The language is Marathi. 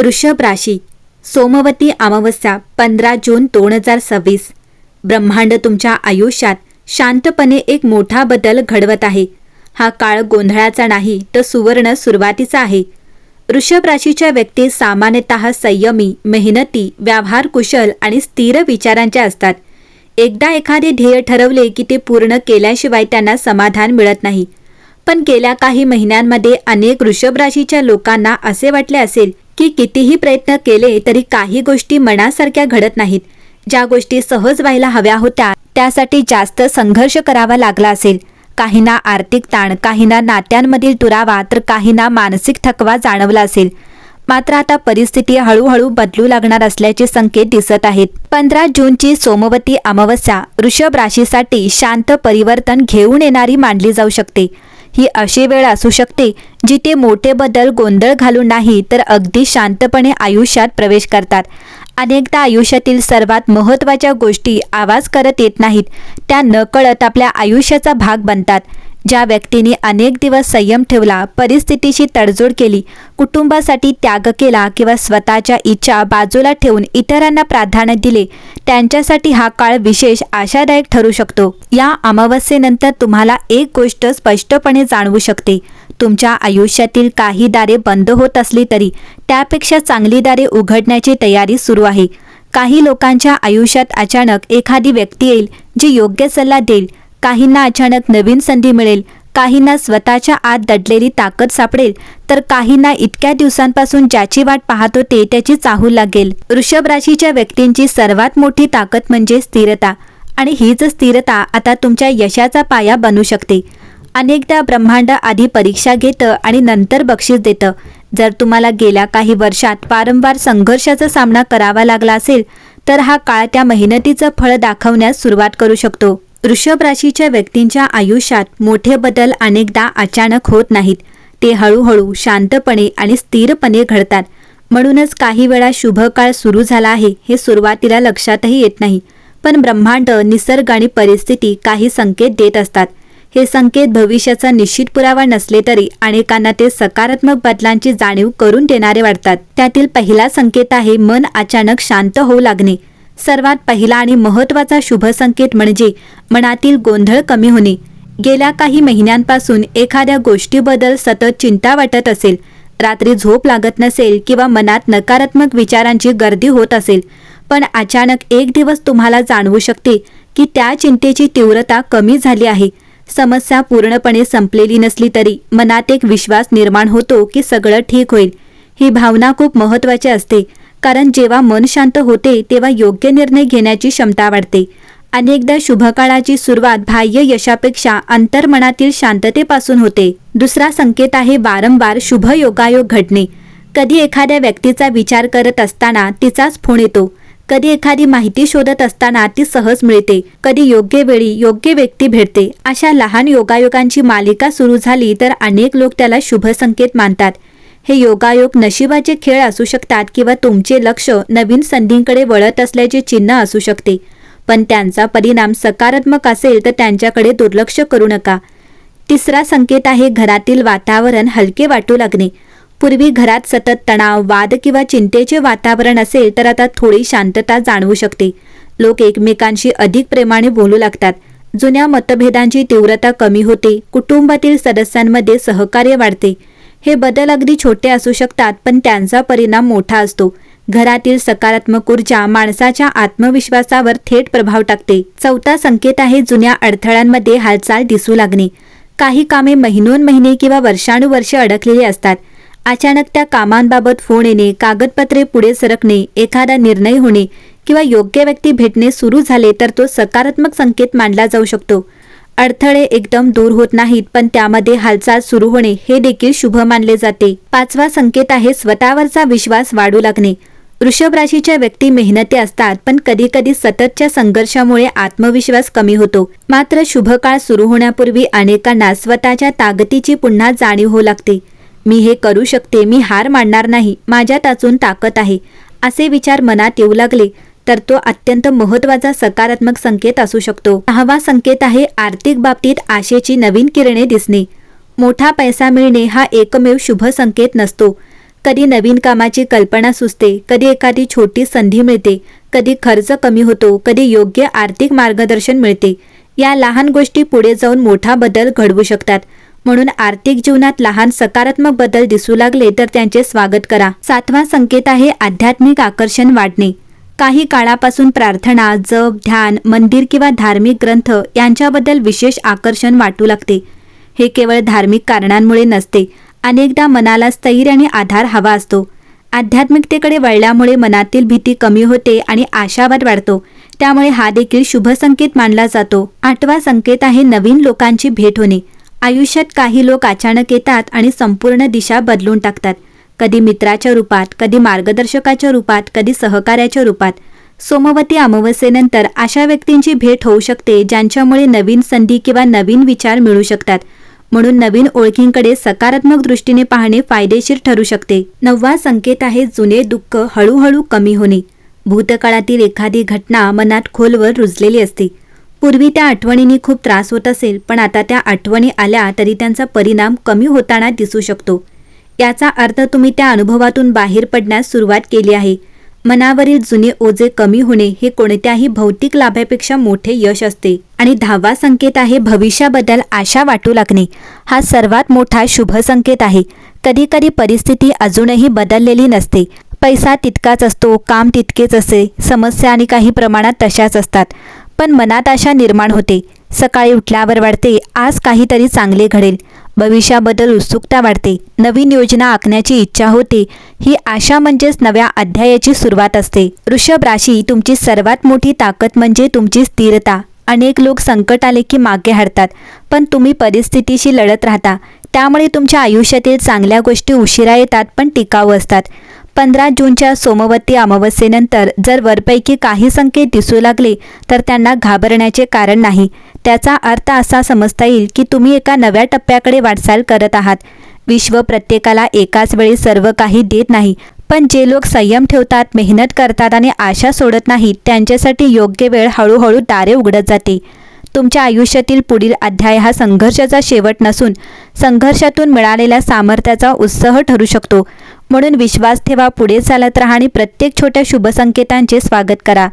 वृषभ राशी, सोमवती अमावस्या 15 जून 2026. ब्रह्मांड तुमच्या आयुष्यात शांतपणे एक मोठा बदल घडवत आहे. हा काळ गोंधळाचा नाही तर सुवर्ण सुरुवातीचा आहे. वृषभ राशीच्या व्यक्ती सामान्यतः संयमी, मेहनती, व्यवहार कुशल आणि स्थिर विचारांच्या असतात. एकदा एखादे ध्येय ठरवले की ते पूर्ण केल्याशिवाय त्यांना समाधान मिळत नाही. पण गेल्या काही महिन्यांमध्ये अनेक वृषभ राशीच्या लोकांना असे वाटले असेल की कितीही प्रयत्न केले तरी काही गोष्टी मनासारख्या घडत नाहीत. ज्या गोष्टी सहज व्हायला हव्या होत्या त्यासाठी जास्त संघर्ष करावा लागला असेल. काहींना आर्थिक ताण, काहींना नात्यांमधील दुरावा, तर काहींना मानसिक थकवा जाणवला असेल. मात्र आता परिस्थिती हळूहळू बदलू लागणार असल्याचे संकेत दिसत आहेत. 15 जूनची सोमवती अमावस्या वृषभ राशीसाठी शांत परिवर्तन घेऊन येणारी मानली जाऊ शकते. ही अशी वेळ असू शकते जिथे मोठे बदल गोंधळ घालून नाही तर अगदी शांतपणे आयुष्यात प्रवेश करतात. अनेकदा आयुष्यातील सर्वात महत्त्वाच्या गोष्टी आवाज करत येत नाहीत, त्या नकळत आपल्या आयुष्याचा भाग बनतात. ज्या व्यक्तींनी अनेक दिवस संयम ठेवला, परिस्थितीशी तडजोड केली, कुटुंबासाठी त्याग केला किंवा स्वतःच्या इच्छा बाजूला ठेवून इतरांना प्राधान्य दिले, त्यांच्यासाठी हा काळ विशेष आशादायक ठरू शकतो. या अमावस्येनंतर तुम्हाला एक गोष्ट स्पष्टपणे जाणवू शकते. तुमच्या आयुष्यातील काही दारे बंद होत असली तरी त्यापेक्षा चांगली दारे उघडण्याची तयारी सुरू आहे. काही लोकांच्या आयुष्यात अचानक एखादी व्यक्ती येईल जी योग्य सल्ला देईल. काहींना अचानक नवीन संधी मिळेल, काहींना स्वतःच्या आत दडलेली ताकद सापडेल, तर काहींना इतक्या दिवसांपासून ज्याची वाट पाहत होते त्याची चाहूल लागेल. वृषभ राशीच्या व्यक्तींची सर्वात मोठी ताकद म्हणजे स्थिरता, आणि हीच स्थिरता आता तुमच्या यशाचा पाया बनू शकते. अनेकदा ब्रह्मांड आधी परीक्षा घेतं आणि नंतर बक्षीस देतं. जर तुम्हाला गेल्या काही वर्षात वारंवार संघर्षाचा सामना करावा लागला असेल तर हा काळ त्या मेहनतीचं फळ दाखवण्यास सुरुवात करू शकतो. वृषभ राशीच्या व्यक्तींच्या आयुष्यात मोठे बदल अनेकदा अचानक होत नाहीत. ते हळूहळू, शांतपणे आणि स्थिरपणे घडतात. म्हणूनच काही वेळा शुभ काळ सुरू झाला आहे हे सुरुवातीला लक्षातही येत नाही. पण ब्रह्मांड, निसर्ग आणि परिस्थिती काही संकेत देत असतात. हे संकेत भविष्याचा निश्चित पुरावा नसले तरी अनेकांना ते सकारात्मक बदलांची जाणीव करून देणारे वाटतात. त्यातील पहिला संकेत आहे मन अचानक शांत होऊ लागणे. सर्वात पहिला आणि महत्त्वाचा शुभ संकेत म्हणजे मनातील गोंधळ कमी होणे. गेल्या काही महिन्यांपासून एखाद्या गोष्टीबद्दल सतत चिंता वाटत असेल, रात्री झोप लागत नसेल किंवा मनात नकारात्मक विचारांची गर्दी होत असेल, पण अचानक एक दिवस तुम्हाला जाणवू शकते की त्या चिंतेची तीव्रता कमी झाली आहे. समस्या पूर्णपणे संपलेली नसली तरी मनात एक विश्वास निर्माण होतो की सगळं ठीक होईल. ही भावना खूप महत्त्वाची असते, कारण जेव्हा मन शांत होते तेव्हा योग्य निर्णय घेण्याची क्षमता वाढते. अनेकदा शुभकाळाची सुरुवात बाह्य यशापेक्षा अंतर्मनातील शांततेपासून होते. दुसरा संकेत आहे वारंवार शुभ योगायोग घडणे. कधी एखाद्या व्यक्तीचा विचार करत असताना तिचाच फोन येतो, कधी एखादी माहिती शोधत असताना ती सहज मिळते, कधी योग्य वेळी योग्य व्यक्ती भेटते. अशा लहान योगायोगांची मालिका सुरू झाली तर अनेक लोक त्याला शुभ संकेत मानतात. हे योगायोग नशिबाचे खेळ असू शकतात किंवा तुमचे लक्ष नवीन संधींकडे वळत असल्याचे चिन्ह असू शकते. पण त्यांचा परिणाम सकारात्मक असेल तर त्यांच्याकडे दुर्लक्ष करू नका. तिसरा संकेत आहे घरातील वातावरण हलके वाटू लागणे. पूर्वी घरात सतत तणाव, वाद किंवा चिंतेचे वातावरण असेल तर आता थोडी शांतता जाणवू शकते. लोक एकमेकांशी अधिक प्रेमाने बोलू लागतात. जुन्या मतभेदांची तीव्रता कमी होते. कुटुंबातील सदस्यांमध्ये सहकार्य वाढते. हे बदल अगदी छोटे असू शकतात पण त्यांचा परिणाम मोठा असतो. घरातील सकारात्मक ऊर्जा माणसाच्या आत्मविश्वासावर थेट प्रभाव टाकते. चौथा संकेत आहे जुन्या अडथळ्यांमध्ये हालचाल दिसू लागणे. काही कामे महिनोन्महिने किंवा वर्षानुवर्षे अडकलेली असतात. अचानक त्या कामांबाबत फोन येणे, कागदपत्रे पुढे सरकणे, एखादा निर्णय होणे किंवा योग्य व्यक्ती भेटणे सुरू झाले तर तो सकारात्मक संकेत मानला जाऊ शकतो. अडथळे एकदम दूर होत नाहीत पण त्यामध्ये हालचाल सुरू होणे हे देखील शुभ मानले जाते. पाचवा संकेत आहे स्वतःवरचा विश्वास वाढू लागणे. वृषभ राशीच्या व्यक्ती मेहनती असतात पण कधी कधी सततच्या संघर्षामुळे आत्मविश्वास कमी होतो. मात्र शुभ काळ सुरू होण्यापूर्वी अनेकांना स्वतःच्या ताकदीची पुन्हा जाणीव होऊ लागते. मी हे करू शकते, मी हार मानणार नाही, माझ्यात अजून ताकद आहे, असे विचार मनात येऊ लागले तर तो अत्यंत महत्त्वाचा सकारात्मक संकेत असू शकतो. सहावा संकेत आहे आर्थिक बाबतीत आशेची नवीन किरणे दिसणे. मोठा पैसा मिळणे हा एकमेव शुभ संकेत नसतो. कधी नवीन कामाची कल्पना सुचते, कधी एखादी छोटी संधी मिळते, कधी खर्च कमी होतो, कधी योग्य आर्थिक मार्गदर्शन मिळते. या लहान गोष्टी पुढे जाऊन मोठा बदल घडवू शकतात. म्हणून आर्थिक जीवनात लहान सकारात्मक बदल दिसू लागले तर त्यांचे स्वागत करा. 7वा संकेत आहे आध्यात्मिक आकर्षण वाढणे. काही काळापासून प्रार्थना, जप, ध्यान, मंदिर किंवा धार्मिक ग्रंथ यांच्याबद्दल विशेष आकर्षण वाटू लागते. हे केवळ धार्मिक कारणांमुळे नसते. अनेकदा मनाला स्थैर्य आणि आधार हवा असतो. आध्यात्मिकतेकडे वळल्यामुळे मनातील भीती कमी होते आणि आशावाद वाढतो. त्यामुळे हा देखील शुभ संकेत मानला जातो. 8वा संकेत आहे नवीन लोकांची भेट होणे. आयुष्यात काही लोक अचानक येतात आणि संपूर्ण दिशा बदलून टाकतात. कधी मित्राच्या रूपात, कधी मार्गदर्शकाच्या रूपात, कधी सहकार्याच्या रूपात. सोमवती अमावस्येनंतर अशा व्यक्तींची भेट होऊ शकते ज्यांच्यामुळे नवीन संधी किंवा नवीन विचार मिळू शकतात. म्हणून नवीन ओळखींकडे सकारात्मक दृष्टीने पाहणे फायदेशीर ठरू शकते. 9वा संकेत आहे जुने दुःख हळूहळू कमी होणे. भूतकाळातील एखादी घटना मनात खोलवर रुजलेली असते. पूर्वी त्या आठवणींनी खूप त्रास होत असेल, पण आता त्या आठवणी आल्या तरी त्यांचा परिणाम कमी होताना दिसू शकतो. याचा अर्थ तुम्ही त्या अनुभवातून बाहेर पडण्यास सुरुवात केली आहे. मनावरील जुने ओझे कमी होणे हे कोणत्याही भौतिक लाभापेक्षा मोठे यश असते. आणि 10वा संकेत आहे भविष्याबद्दल आशा वाटू लागणे. हा सर्वात मोठा शुभ संकेत आहे. कधी कधी परिस्थिती अजूनही बदललेली नसते. पैसा तितकाच असतो, काम तितकेच असते, समस्या आणि काही प्रमाणात तशाच असतात, पण मनात आशा निर्माण होते. सकाळी उठल्यावर वाटते आज काहीतरी चांगले घडेल. भविष्याबद्दल उत्सुकता वाढते. नवीन योजना आखण्याची इच्छा होते. ही आशा म्हणजेच नव्या अध्यायाची सुरुवात असते. वृषभ राशी, तुमची सर्वात मोठी ताकद म्हणजे तुमची स्थिरता. अनेक लोक संकट आले की मागे हटतात, पण तुम्ही परिस्थितीशी लढत राहता. त्यामुळे तुमच्या आयुष्यातील चांगल्या गोष्टी उशिरा येतात पण टिकाऊ असतात. 15 जूनच्या सोमवती अमावस्येनंतर जर वरपैकी काही संकेत दिसू लागले तर त्यांना घाबरण्याचे कारण नाही. त्याचा अर्थ असा समजता येईल की तुम्ही एका नव्या टप्प्याकडे वाटचाल करत आहात. विश्व प्रत्येकाला एकाच वेळी सर्व काही देत नाही, पण जे लोक संयम ठेवतात, मेहनत करतात आणि आशा सोडत नाहीत त्यांच्यासाठी योग्य वेळ हळूहळू दारे उघडत जाते. तुमच्या आयुष्यातील पुढील अध्याय हा संघर्षाचा शेवट नसून संघर्षातून मिळालेल्या सामर्थ्याचा उत्सव ठरू शकतो. म्हणून विश्वास ठेवा, पुढे चालत राहा आणि प्रत्येक छोट्या शुभ संकेतांचे स्वागत करा.